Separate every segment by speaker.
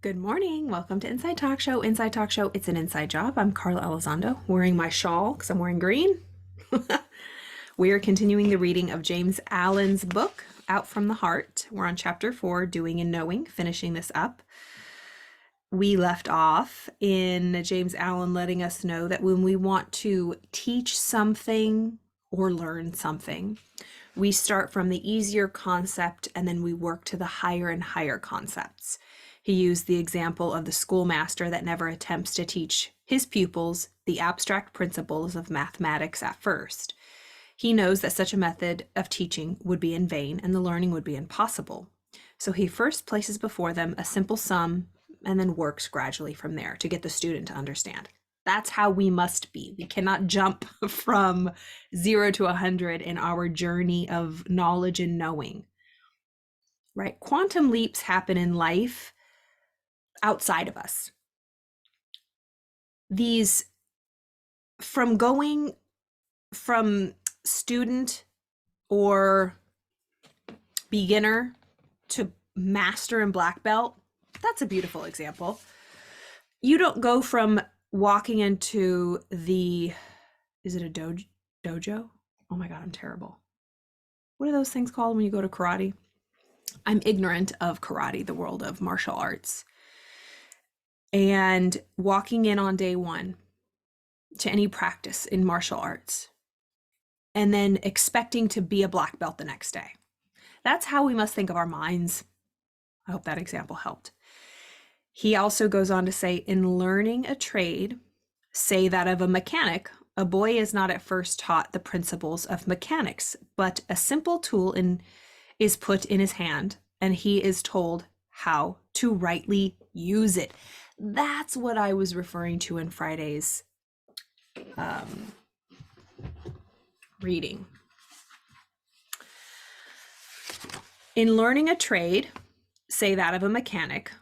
Speaker 1: Good morning. Welcome to Inside Talk Show. Inside Talk Show, it's an inside job. I'm Carla Elizondo, wearing my shawl because I'm wearing green. We are continuing the reading of James Allen's book, Out from the Heart. We're on chapter 4, Doing and Knowing, finishing this up. We left off in James Allen letting us know that when we want to teach something or learn something, we start from the easier concept and then we work to the higher and higher concepts. He used the example of the schoolmaster that never attempts to teach his pupils the abstract principles of mathematics at first. He knows that such a method of teaching would be in vain and the learning would be impossible. So he first places before them a simple sum and then works gradually from there to get the student to understand. That's how we must be. We cannot jump from 0 to 100 in our journey of knowledge and knowing, right? Quantum leaps happen in life outside of us. These, from going from student or beginner to master and black belt, that's a beautiful example. You don't go from walking into is it a dojo? Oh my God, I'm terrible. What are those things called when you go to karate? I'm ignorant of karate, the world of martial arts. And walking in on day one to any practice in martial arts and then expecting to be a black belt the next day. That's how we must think of our minds. I hope that example helped. He also goes on to say, in learning a trade, say that of a mechanic, a boy is not at first taught the principles of mechanics, but a simple tool is put in his hand and he is told how to rightly use it. That's what I was referring to in Friday's reading. In learning a trade, say that of a mechanic,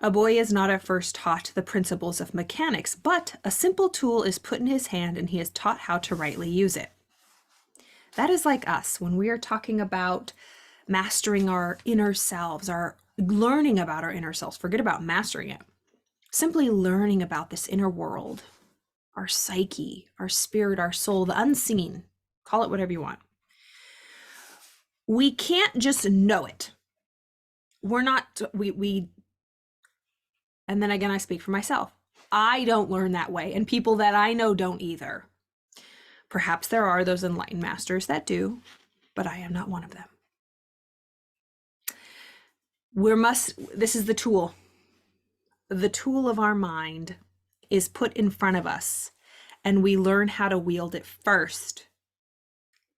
Speaker 1: a boy is not at first taught the principles of mechanics, but a simple tool is put in his hand and he is taught how to rightly use it. That is like us when we are talking about mastering our inner selves, our learning about our inner selves. Forget about mastering it. Simply learning about this inner world, our psyche, our spirit, our soul, the unseen. Call it whatever you want. We can't just know it. We're not, and then again, I speak for myself. I don't learn that way, and people that I know don't either. Perhaps there are those enlightened masters that do, but I am not one of them. This is the tool. The tool of our mind is put in front of us, and we learn how to wield it first.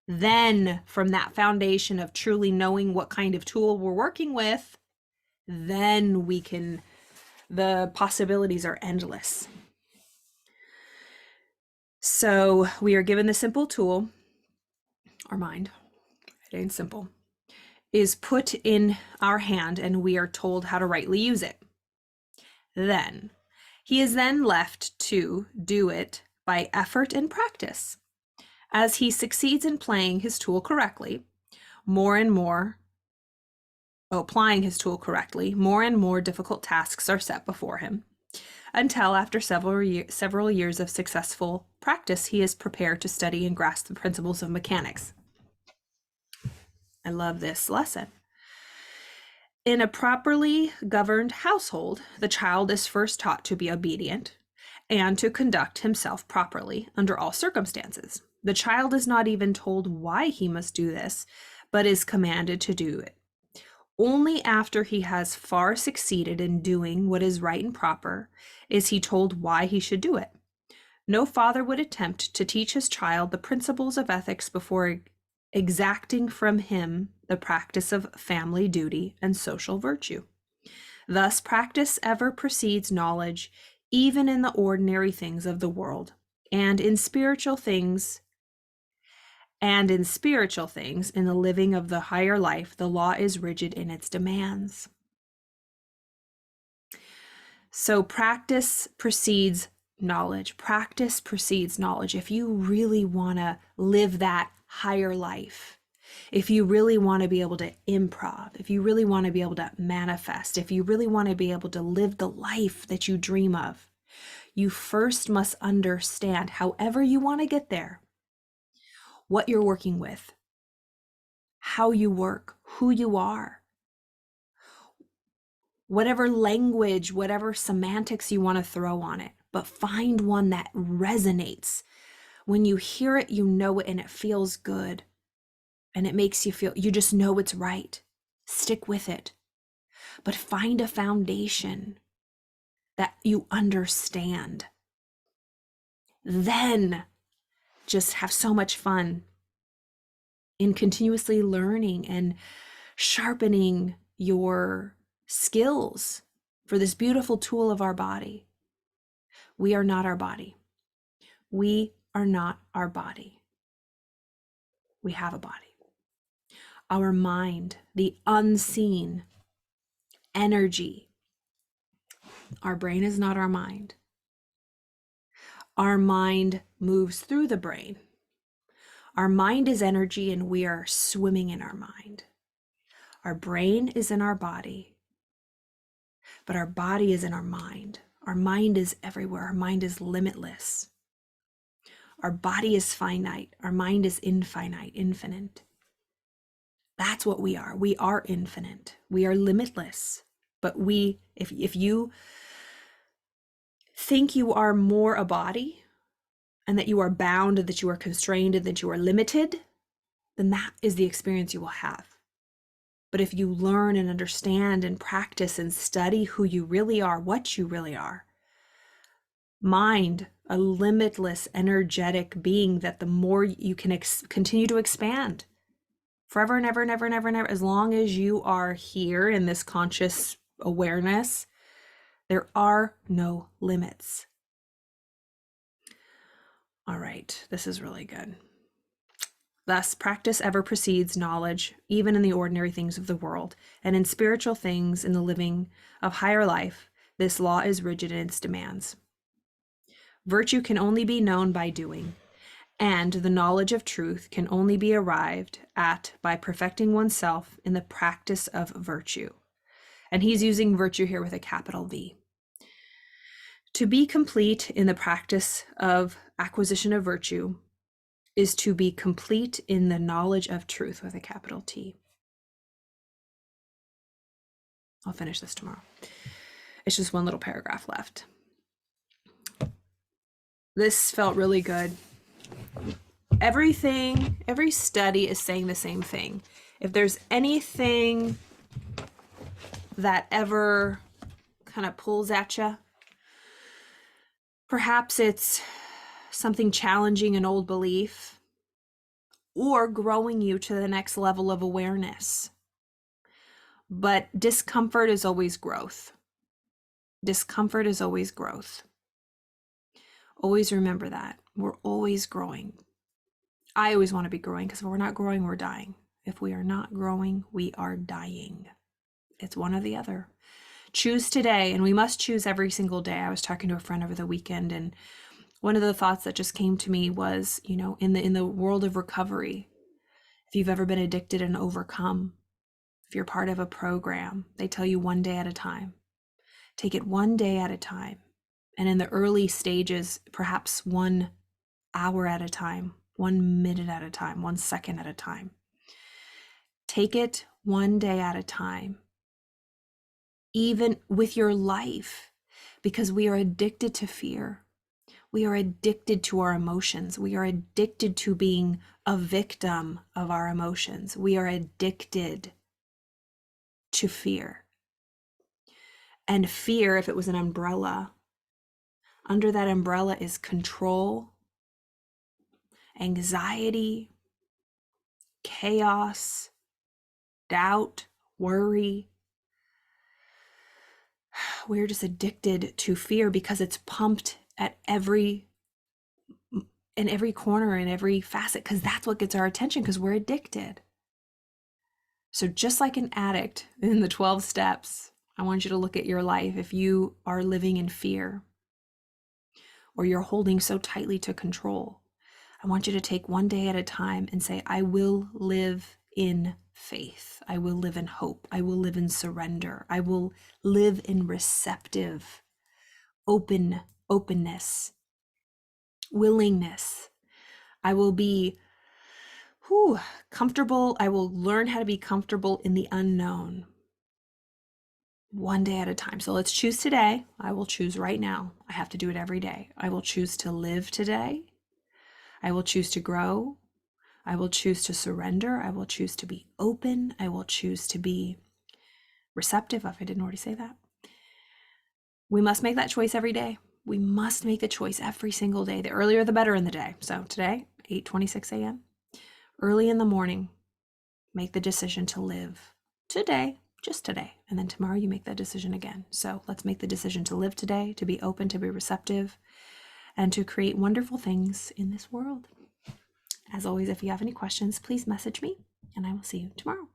Speaker 1: Then, from that foundation of truly knowing what kind of tool we're working with, then the possibilities are endless. So we are given the simple tool, our mind, it ain't simple, is put in our hand and we are told how to rightly use it. Then he is then left to do it by effort and practice. As he succeeds in playing his tool correctly, applying his tool correctly, more and more difficult tasks are set before him, until after several years of successful practice, he is prepared to study and grasp the principles of mechanics. I love this lesson. In a properly governed household, the child is first taught to be obedient and to conduct himself properly under all circumstances. The child is not even told why he must do this, but is commanded to do it. Only after he has far succeeded in doing what is right and proper is he told why he should do it. No father would attempt to teach his child the principles of ethics before exacting from him the practice of family duty and social virtue. Thus, practice ever precedes knowledge, even in the ordinary things of the world, and in spiritual things, in the living of the higher life, the law is rigid in its demands. So practice precedes knowledge. Practice precedes knowledge. If you really want to live that higher life, If you really want to be able to improv, if you really want to be able to manifest, if you really want to be able to live the life that you dream of, you first must understand, however you want to get there, what you're working with, how you work, who you are, whatever language, whatever semantics you want to throw on it, but find one that resonates. When you hear it, you know it, and it feels good, and it makes you feel, you just know it's right. Stick with it, but find a foundation that you understand. Then just have so much fun in continuously learning and sharpening your skills for this beautiful tool of our body. We are not our body. We are not our body. We have a body. Our mind, the unseen energy. Our brain is not our mind. Our mind moves through the brain. Our mind is energy, and we are swimming in our mind. Our brain is in our body, but our body is in our mind. Our mind is everywhere. Our mind is limitless. Our body is finite. Our mind is infinite, infinite. That's what we are. We are infinite. We are limitless. But if you think you are more a body, and that you are bound, and that you are constrained, and that you are limited, then that is the experience you will have. But if you learn and understand and practice and study who you really are, what you really are, mind, a limitless, energetic being that the more you can continue to expand forever and ever and ever and ever and ever, as long as you are here in this conscious awareness, there are no limits. All right, this is really good. Thus, practice ever precedes knowledge, even in the ordinary things of the world, and in spiritual things in the living of higher life, this law is rigid in its demands. Virtue can only be known by doing, and the knowledge of truth can only be arrived at by perfecting oneself in the practice of virtue. And he's using virtue here with a capital V. To be complete in the practice of acquisition of virtue is to be complete in the knowledge of truth with a capital T. I'll finish this tomorrow. It's just one little paragraph left. This felt really good. Every study is saying the same thing. If there's anything that ever kind of pulls at you, perhaps it's something challenging an old belief or growing you to the next level of awareness. But discomfort is always growth. Discomfort is always growth. Always remember that. We're always growing. I always want to be growing, because if we're not growing, we're dying. If we are not growing, we are dying. It's one or the other. Choose today, and we must choose every single day. I was talking to a friend over the weekend, and one of the thoughts that just came to me was, in the world of recovery, if you've ever been addicted and overcome, if you're part of a program, they tell you one day at a time. Take it one day at a time. And in the early stages, perhaps 1 hour at a time, 1 minute at a time, 1 second at a time. Take it one day at a time, even with your life, because we are addicted to fear. We are addicted to our emotions. We are addicted to being a victim of our emotions. We are addicted to fear. And fear, if it was an umbrella, under that umbrella is control, anxiety, chaos, doubt, worry. We're just addicted to fear because it's pumped in every corner, in every facet, because that's what gets our attention, because we're addicted. So just like an addict in the 12 steps, I want you to look at your life. If you are living in fear, or you're holding so tightly to control, I want you to take one day at a time and say, I will live in faith. I will live in hope. I will live in surrender. I will live in receptive openness, willingness. I will be comfortable. I will learn how to be comfortable in the unknown, one day at a time. So let's choose today. I will choose right now. I have to do it every day. I will choose to live today. I will choose to grow. I will choose to surrender. I will choose to be open. I will choose to be receptive, if I didn't already say that. We must make that choice every day. We must make the choice every single day. The earlier, the better in the day. So today, 8:26 a.m., early in the morning, make the decision to live today, just today. And then tomorrow you make that decision again. So let's make the decision to live today, to be open, to be receptive, and to create wonderful things in this world. As always, if you have any questions, please message me, and I will see you tomorrow.